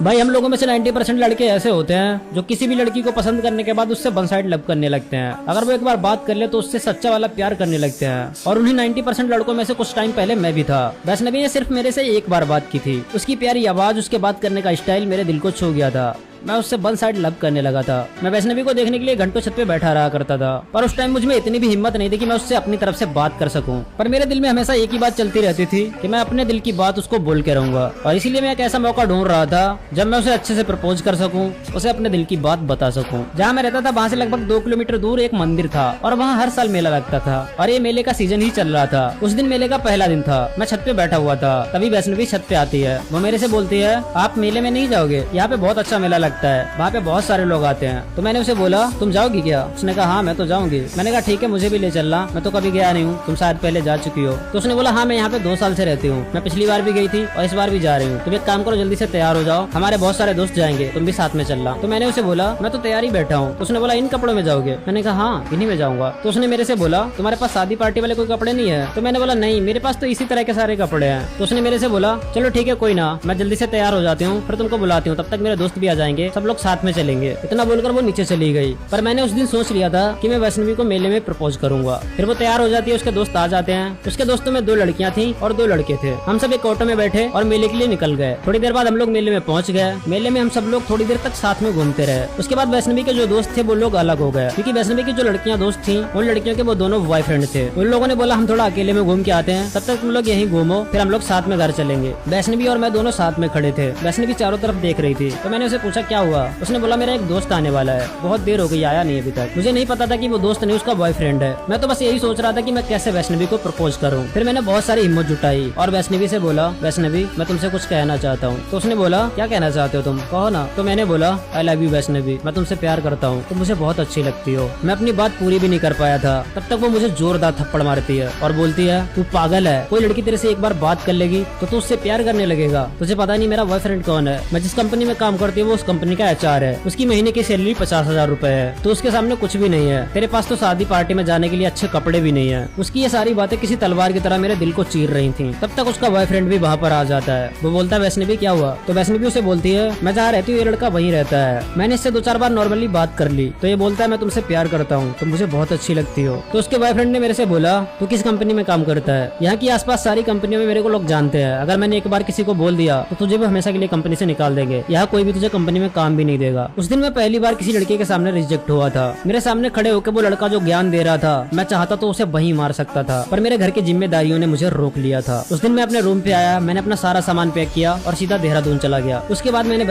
भाई हम लोगों में से 90% लड़के ऐसे होते हैं जो किसी भी लड़की को पसंद करने के बाद उससे वन साइड लव करने लगते हैं। अगर वो एक बार बात कर ले तो उससे सच्चा वाला प्यार करने लगते हैं। और उन्हीं 90% लड़कों में से कुछ टाइम पहले मैं भी था। वैष्णवी ने सिर्फ मेरे से एक बार बात की थी। उसकी प्यारी आवाज, उसके बात करने का स्टाइल मेरे दिल को छू गया था। मैं उससे वन साइड लव करने लगा था। मैं वैष्णवी को देखने के लिए घंटों छत पे बैठा रहा करता था, पर उस टाइम मुझमें इतनी भी हिम्मत नहीं थी कि मैं उससे अपनी तरफ से बात कर सकूं। पर मेरे दिल में हमेशा एक ही बात चलती रहती थी कि मैं अपने दिल की बात उसको बोल के रहूंगा। और इसीलिए मैं एक ऐसा मौका ढूंढ रहा था जब मैं उसे अच्छे से प्रपोज कर सकूं, उसे अपने दिल की बात बता सकूं। जहाँ मैं रहता था वहाँ से लगभग 2 किलोमीटर दूर एक मंदिर था और वहाँ हर साल मेला लगता था और ये मेले का सीजन ही चल रहा था। उस दिन मेले का पहला दिन था। मैं छत पे बैठा हुआ था, तभी वैष्णवी छत पे आती है। वो मेरे से बोलती है, आप मेले में नहीं जाओगे? यहाँ पे बहुत अच्छा मेला लगता है, वहाँ पे बहुत सारे लोग आते हैं। तो मैंने उसे बोला, तुम जाओगी क्या? उसने कहा, हाँ मैं तो जाऊंगी। मैंने कहा ठीक है, मुझे भी ले चलना, मैं तो कभी गया नहीं हूँ, तुम शायद पहले जा चुकी हो। तो उसने बोला, हाँ मैं यहाँ पे 2 साल से रहती हूँ, मैं पिछली बार भी गई थी और इस बार भी जा रही हूँ। तुम एक काम करो, जल्दी से तैयार हो जाओ, हमारे बहुत सारे दोस्त जाएंगे, तुम भी साथ में चलना। तो मैंने उसे बोला, मैं तो तैयार ही बैठा हूँ। तो उसने बोला, इन कपड़ों में जाओगे? मैंने कहा हाँ इन्हीं में जाऊंगा। तो उसने मेरे से बोला, तुम्हारे पास शादी पार्टी वाले कोई कपड़े नहीं है? तो मैंने बोला, नहीं मेरे पास तो इसी तरह के सारे कपड़े हैं। तो उसने मेरे से बोला, चलो ठीक है कोई ना, मैं जल्दी से तैयार हो जाती हूँ, फिर तुमको बुलाती हूँ, तब तक मेरे दोस्त भी आ जाएंगे, सब लोग साथ में चलेंगे। इतना बोलकर वो नीचे चली गई। पर मैंने उस दिन सोच लिया था कि मैं वैष्णवी को मेले में प्रपोज करूंगा। फिर वो तैयार हो जाती है, उसके दोस्त आ जाते हैं। उसके दोस्तों में 2 लड़कियां थी और 2 लड़के थे। हम सब एक ऑटो में बैठे और मेले के लिए निकल गए। थोड़ी देर बाद हम लोग मेले में पहुंच गए। मेले में हम सब लोग थोड़ी देर तक साथ में घूमते रहे। उसके बाद वैष्णवी के जो दोस्त थे वो लोग अलग हो गए, क्योंकि वैष्णवी की जो लड़कियां दोस्त थी उन लड़कियों के वो दोनों बॉयफ्रेंड थे। उन लोगों ने बोला, हम थोड़ा अकेले में घूम के आते हैं, तब तक तुम लोग यहीं घूमो, फिर हम लोग साथ में घर चलेंगे। वैष्णवी और मैं दोनों साथ में खड़े थे। वैष्णवी चारों तरफ देख रही थी। तो मैंने उसे पूछा, क्या हुआ? उसने बोला, मेरा एक दोस्त आने वाला है, बहुत देर हो गई, आया नहीं अभी तक। मुझे नहीं पता था कि वो दोस्त नहीं, उसका बॉयफ्रेंड है। मैं तो बस यही सोच रहा था कि मैं कैसे वैष्णवी को प्रपोज करूं। फिर मैंने बहुत सारी हिम्मत जुटाई और वैष्णवी से बोला, वैष्णवी मैं तुमसे कुछ कहना चाहता हूँ। तो उसने बोला, क्या कहना चाहते हो तुम? कहो ना। तो मैंने बोला, आई लव यू वैष्णवी, मैं तुमसे प्यार करता हूँ, तुम मुझे बहुत अच्छी लगती हो। मैं अपनी बात पूरी भी नहीं कर पाया था, तब तक वो मुझे जोरदार थप्पड़ मारती है और बोलती है, तू पागल है, कोई लड़की तेरे से एक बार बात कर लेगी तो तू उससे प्यार करने लगेगा? तुझे पता नहीं मेरा बॉयफ्रेंड कौन है? मैं जिस कंपनी में काम करती हूँ वो उस कंपनी का HR है। उसकी महीने की सैलरी 50,000 रूपए है। तो उसके सामने कुछ भी नहीं है। तेरे पास तो शादी पार्टी में जाने के लिए अच्छे कपड़े भी नहीं है। उसकी ये सारी बातें किसी तलवार की तरह मेरे दिल को चीर रही थी। तब तक उसका बॉयफ्रेंड भी वहाँ पर आ जाता है। वो बोलता है, वैष्णवी क्या हुआ? तो वैष्णवी उसे बोलती है, मैं जहाँ रहती हूँ ये लड़का वहीं रहता है, मैंने इससे 2-4 बार नॉर्मली बात कर ली। तो ये बोलता है, मैं तुमसे प्यार करता हूँ, तुम मुझे बहुत अच्छी लगती हो। तो उसके बॉयफ्रेंड ने मेरे से बोला, तू किस कंपनी में काम करता है? यहाँ की आसपास सारी कंपनियों में मेरे को लोग जानते हैं, अगर मैंने एक बार किसी को बोल दिया तो तुझे भी हमेशा के लिए कंपनी से निकाल देंगे, यहाँ कोई भी तुझे कंपनी में काम भी नहीं देगा। उस दिन मैं पहली बार किसी लड़के के सामने रिजेक्ट हुआ था। मेरे सामने खड़े होकर वो लड़का जो ज्ञान दे रहा था, मैं चाहता तो उसे वहीं मार सकता था, पर मेरे घर की जिम्मेदारियों ने मुझे रोक लिया था। उस दिन मैं अपने रूम पे आया, मैंने अपना सारा सामान पैक किया और सीधा देहरादून चला गया। उसके बाद मैंने